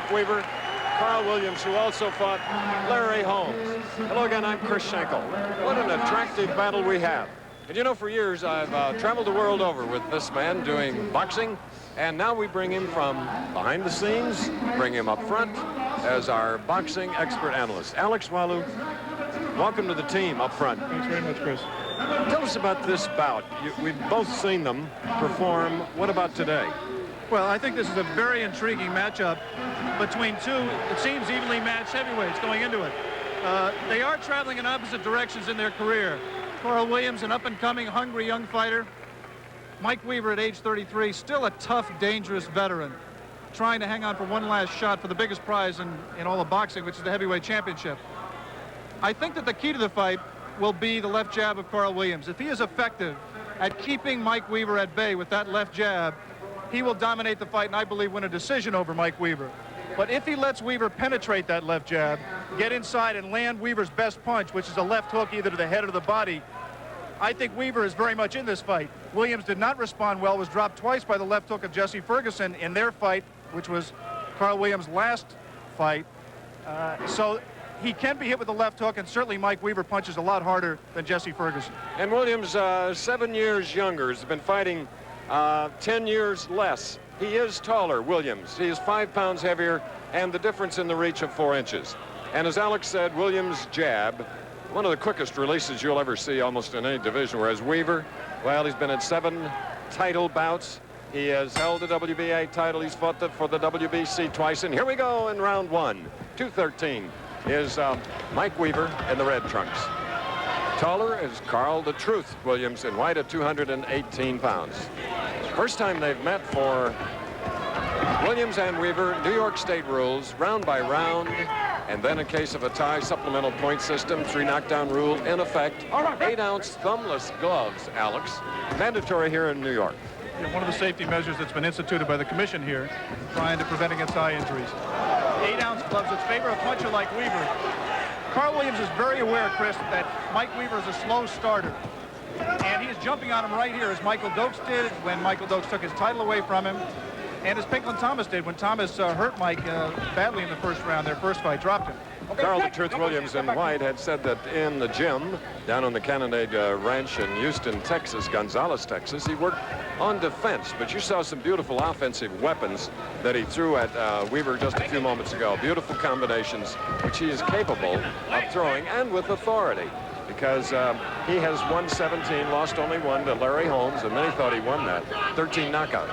Mike Weaver, Carl Williams, who also fought Larry Holmes. Hello again, I'm Chris Schenkel. What an attractive battle we have. And you know, for years I've traveled the world over with this man doing boxing, and now we bring him from behind the scenes, bring him up front as our boxing expert analyst. Alex Walu, welcome to the team up front. Thanks very much, Chris. Tell us about this bout. We've both seen them perform. What about today? Well, I think this is a very intriguing matchup between two, it seems, evenly matched heavyweights going into it. They are traveling in opposite directions in their career. Carl Williams, an up-and-coming, hungry young fighter. Mike Weaver, at age 33, still a tough, dangerous veteran, trying to hang on for one last shot for the biggest prize in all of boxing, which is the heavyweight championship. I think that the key to the fight will be the left jab of Carl Williams. If he is effective at keeping Mike Weaver at bay with that left jab, he will dominate the fight and I believe win a decision over Mike Weaver. But if he lets Weaver penetrate that left jab, get inside and land Weaver's best punch, which is a left hook either to the head or the body, I think Weaver is very much in this fight. Williams did not respond well, was dropped twice by the left hook of Jesse Ferguson in their fight, which was Carl Williams' last fight. So he can be hit with the left hook, and certainly Mike Weaver punches a lot harder than Jesse Ferguson. And Williams, 7 years younger, has been fighting 10 years less. He is taller, Williams. He is 5 pounds heavier, and the difference in the reach of 4 inches. And as Alex said, Williams' jab, one of the quickest releases you'll ever see almost in any division, whereas Weaver, well, he's been in 7 title bouts. He has held the WBA title. He's fought for the WBC twice. And here we go in round 1. 213 is Mike Weaver in the red trunks. Taller is Carl the Truth Williams in white at 218 pounds. First time they've met for Williams and Weaver. New York State rules, round by round. And then in case of a tie, supplemental point system, 3 knockdown rule in effect. 8-ounce thumbless gloves, Alex. Mandatory here in New York. Yeah, one of the safety measures that's been instituted by the commission here, trying to prevent against eye injuries. 8-ounce gloves which favor a puncher like Weaver. Carl Williams is very aware, Chris, that Mike Weaver is a slow starter. And he is jumping on him right here, as Michael Dokes did when Michael Dokes took his title away from him. And as Pinklon Thomas did when Thomas hurt Mike badly in the first round, their first fight, dropped him. Carl the Truth Williams in white had said that in the gym down on the Cannonade Ranch in Houston, Texas, Gonzales, Texas, he worked on defense. But you saw some beautiful offensive weapons that he threw at Weaver just a few moments ago. Beautiful combinations, which he is capable of throwing, and with authority. Because he has won 17, lost only 1 to Larry Holmes, and many thought he won that. 13 knockout.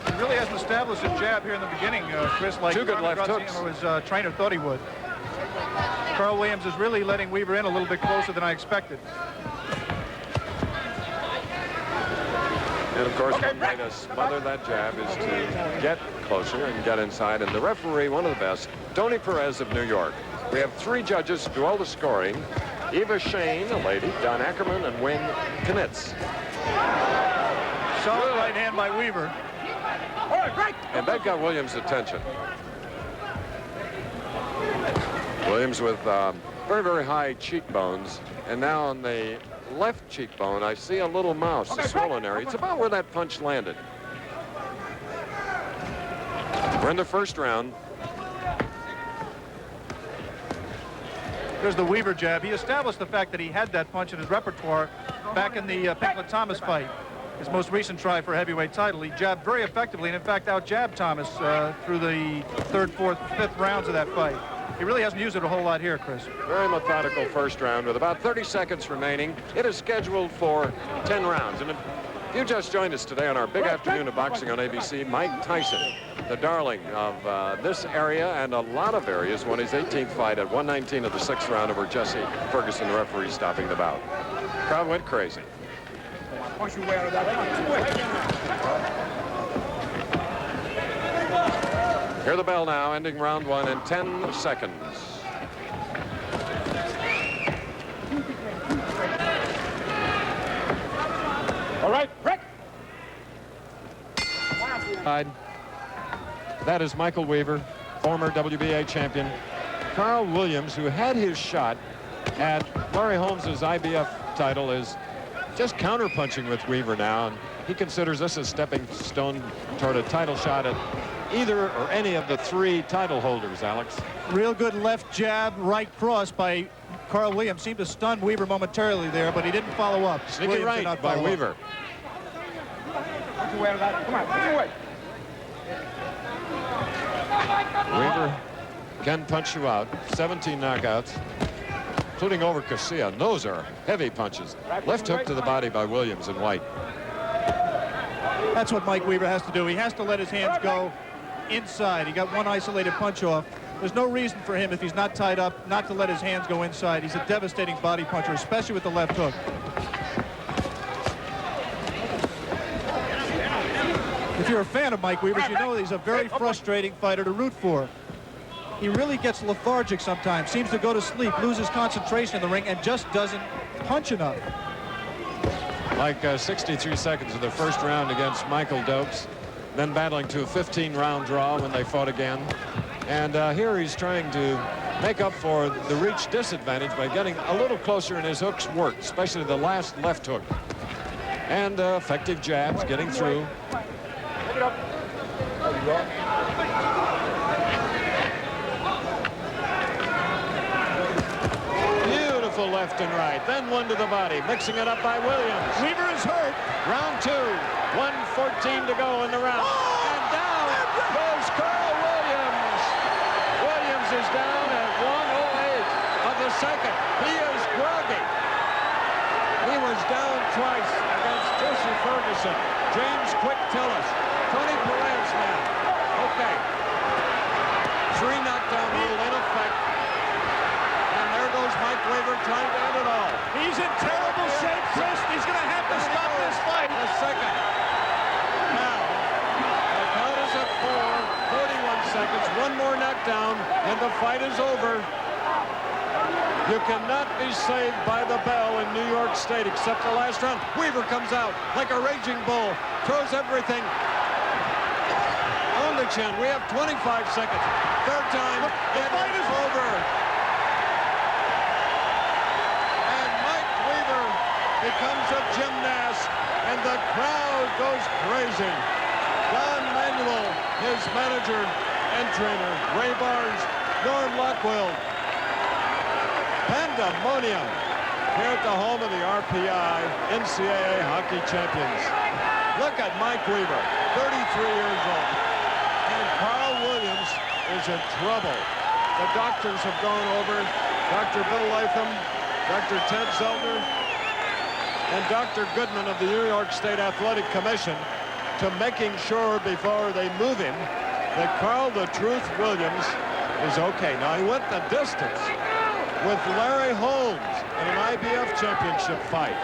He really hasn't established a jab here in the beginning, Chris, like 2 good left hooks. His trainer thought he would. Carl Williams is really letting Weaver in a little bit closer than I expected. And of course, one way to smother that jab is to get closer and get inside. And the referee, one of the best, Tony Perez of New York. We have 3 judges who do all the scoring. Eva Shane, a lady, Don Ackerman, and Wayne Knitz. Solid right hand by Weaver. And that got Williams' attention. Williams with very, very high cheekbones. And now on the left cheekbone, I see a little mouse, a swollen area. It's about where that punch landed. We're in the first round. There's the Weaver jab. He established the fact that he had that punch in his repertoire back in the Pinklon Thomas fight, his most recent try for a heavyweight title. He jabbed very effectively and, in fact, out-jabbed Thomas through the 3rd, 4th, 5th rounds of that fight. He really hasn't used it a whole lot here, Chris. Very methodical first round with about 30 seconds remaining. It is scheduled for 10 rounds. And if you just joined us today on our big afternoon of boxing on ABC, Mike Tyson, the darling of this area and a lot of areas, won his 18th fight at 119 of the 6th round over Jesse Ferguson, the referee, stopping the bout. Crowd went crazy. Hear the bell now, ending round 1 in 10 seconds. All right, break. That is Michael Weaver, former WBA champion. Carl Williams, who had his shot at Larry Holmes's IBF title, is just counterpunching with Weaver now, and he considers this a stepping stone toward a title shot at either or any of the 3 title holders, Alex. Real good left jab, right cross by Carl Williams. Seemed to stun Weaver momentarily there, but he didn't follow up. Sneaky right by Weaver. Weaver can punch you out. 17 knockouts, including over Casilla. And those are heavy punches. Left hook to the body by Williams and White. That's what Mike Weaver has to do. He has to let his hands go inside. He got one isolated punch off. There's no reason for him, if he's not tied up, not to let his hands go inside. He's a devastating body puncher, especially with the left hook. If you're a fan of Mike Weaver, you know he's a very frustrating fighter to root for. He really gets lethargic sometimes, seems to go to sleep, loses concentration in the ring, and just doesn't punch enough. Like 63 seconds of the first round against Michael Dokes, then battling to a 15-round draw when they fought again. And here he's trying to make up for the reach disadvantage by getting a little closer, and his hooks worked, especially the last left hook. And effective jabs getting through. Beautiful left and right, then one to the body, mixing it up by Williams. Weaver is hurt. Round 2, 1:14 to go in the round. And down goes Carl Williams. Williams is down at 1:08 of the second. He is groggy. He was down twice against Jesse Ferguson. James Quick Tillis. Tony Perez now. Okay. 3 knockdown rule in effect. And there goes Mike Weaver trying to end it all. He's in terrible shape, Chris. He's going to have to stop this fight. The second. Now, the count is at 4, 41 seconds. One more knockdown, and the fight is over. You cannot be saved by the bell in New York State except the last round. Weaver comes out like a raging bull, throws everything on the chin. We have 25 seconds. Third time, the fight is over. And Mike Weaver becomes a gymnast, and the crowd goes crazy. Don Manuel, his manager and trainer, Ray Barnes, Norm Lockwell. Pandemonium here at the home of the RPI NCAA hockey champions. Look at Mike Weaver, 33 years old. And Carl Williams is in trouble. The doctors have gone over, Dr. Bill Latham, Dr. Ted Zeltner, and Dr. Goodman of the New York State Athletic Commission, to making sure before they move him that Carl the Truth Williams is okay. Now, he went the distance with Larry Holmes in an IBF championship fight.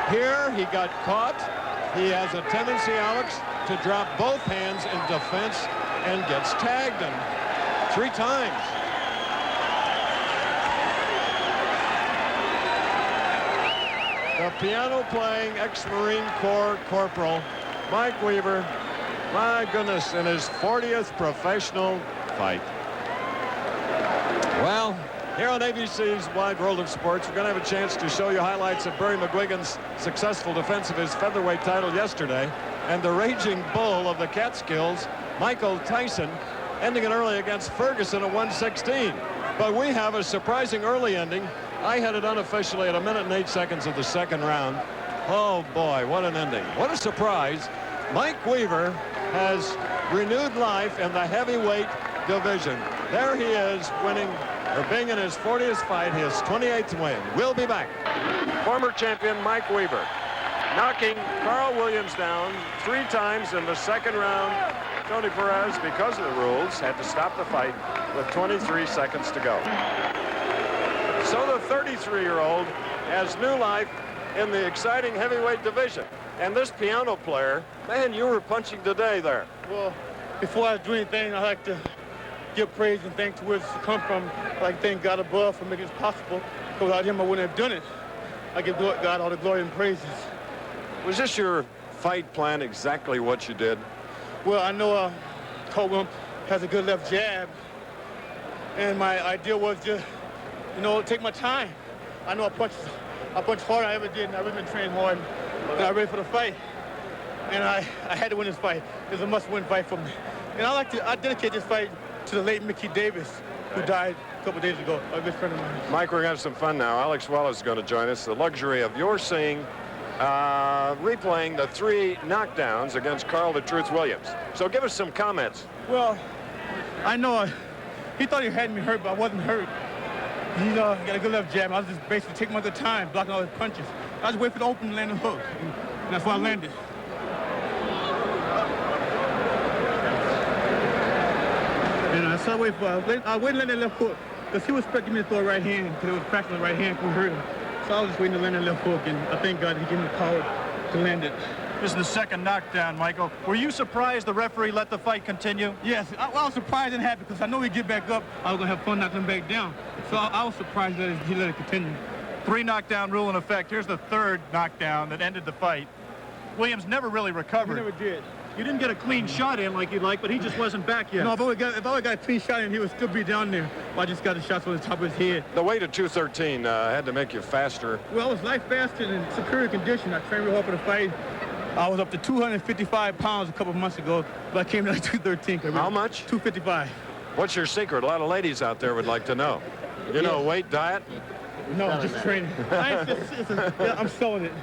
Here, he got caught. He has a tendency, Alex, to drop both hands in defense and gets tagged him 3 times. The piano-playing ex-Marine Corps Corporal Mike Weaver, my goodness, in his 40th professional fight. Well, here on ABC's Wide World of Sports, we're going to have a chance to show you highlights of Barry McGuigan's successful defense of his featherweight title yesterday, and the raging bull of the Catskills, Michael Tyson, ending it early against Ferguson at 116. But we have a surprising early ending. I had it unofficially at 1 minute and 8 seconds of the second round. Oh boy, what an ending. What a surprise. Mike Weaver has renewed life in the heavyweight division. There he is, winning, or being in his 40th fight, his 28th win. We'll be back. Former champion Mike Weaver knocking Carl Williams down 3 times in the second round. Tony Perez, because of the rules, had to stop the fight with 23 seconds to go. So the 33-year-old has new life in the exciting heavyweight division. And this piano player, man, you were punching today there. Well, before I do anything, I like to give praise and thanks to where it's come from. I like to thank God above for making it possible. Because without him, I wouldn't have done it. I give God all the glory and praises. Was this your fight plan, exactly what you did? Well, I know Carl Williams has a good left jab. And my idea was just, take my time. I know I punched harder than I ever did, and I've really been training hard, and I'm ready for the fight. And I had to win this fight. It's a must-win fight for me. And I dedicate this fight to the late Mickey Davis, who died a couple days ago, a good friend of mine. Mike, we're going to have some fun now. Alex Wallace is going to join us. The luxury of your seeing, replaying the 3 knockdowns against Carl the Truth Williams. So give us some comments. Well, I know he thought he had me hurt, but I wasn't hurt. He got a good left jab. I was just basically taking my good time, blocking all his punches. I was waiting for the open landing hook, and that's why I landed. And so I waited to land that left hook, because he was expecting me to throw a right hand, because it was practicing the right hand could hurt him. So I was just waiting to land that left hook, and I thank God he gave me the power to land it. This is the second knockdown, Michael. Were you surprised the referee let the fight continue? Yes, I was surprised and happy, because I know he'd get back up. I was going to have fun knocking him back down. So I was surprised that he let it continue. 3 knockdown rule in effect. Here's the 3rd knockdown that ended the fight. Williams never really recovered. He never did. You didn't get a clean shot in like you'd like, but he just wasn't back yet. No, if I would got a clean shot in, he would still be down there. Well, I just got the shots on the top of his head. The weight of 213 had to make you faster. Well, I was light faster and in superior condition. I trained real hard for the fight. I was up to 255 pounds a couple of months ago, but I came down to 213. How much? 255. What's your secret? A lot of ladies out there would like to know. You know, weight, diet? No, just training. I'm selling it.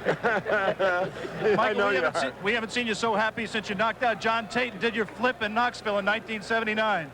Michael, we haven't seen you so happy since you knocked out John Tate and did your flip in Knoxville in 1979.